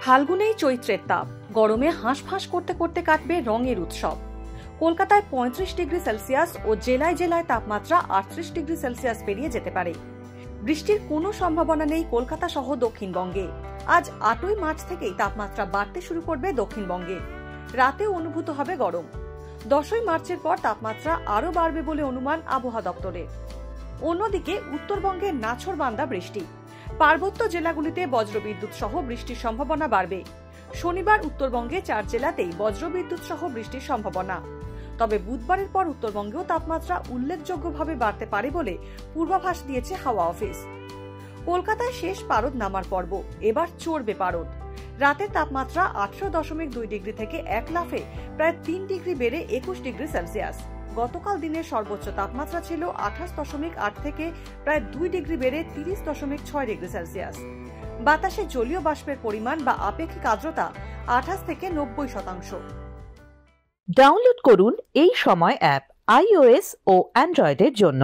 ফাল্গুনেই চৈত্রের তাপ, গরমে হাঁসফাঁস করতে করতে কাটবে রঙের উৎসব। কলকাতায় 35 ডিগ্রি সেলসিয়াস ও জেলায় জেলায় তাপমাত্রা 38 ডিগ্রি সেলসিয়াস পেরিয়ে যেতে পারে। বৃষ্টির কোনো সম্ভাবনা নেই কলকাতা সহ দক্ষিণবঙ্গে। আজ 8ই মার্চ থেকেই তাপমাত্রা বাড়তে শুরু করবে দক্ষিণবঙ্গে। রাতেও অনুভূত হবে গরম। 10ই মার্চের পর তাপমাত্রা আরও বাড়বে বলে অনুমান আবহাওয়া দপ্তরের। অন্যদিকে উত্তরবঙ্গের নাছোড়বান্দা বৃষ্টি। পার্বত্য জেলাগুলিতে বজ্রবিদ্যুৎ সহ বৃষ্টির সম্ভাবনা বাড়বে। শনিবার উত্তরবঙ্গে 4 জেলাতেই বজ্রবিদ্যুৎ সহ বৃষ্টির সম্ভাবনা। তবে বুধবারের পর উত্তরবঙ্গেও তাপমাত্রা উল্লেখযোগ্যভাবে বাড়তে পারে বলে পূর্বাভাস দিয়েছে হাওয়া অফিস। কলকাতায় শেষ পারদ নামার পর্ব, এবার চড়বে পারদ। রাতের তাপমাত্রা 18.2 ডিগ্রি থেকে এক লাফে প্রায় 3 ডিগ্রি বেড়ে 21 ডিগ্রি সেলসিয়াস। গতকাল দিনের সর্বোচ্চ তাপমাত্রা ছিল 28.8 থেকে প্রায় 2 ডিগ্রি বেড়ে 30.6 ডিগ্রি সেলসিয়াস। বাতাসে জলীয় বাষ্পের পরিমাণ বা আপেক্ষিক আর্দ্রতা 28 থেকে 90%। ডাউনলোড করুন এই সময় অ্যাপ iOS ও অ্যান্ড্রয়েডের জন্য।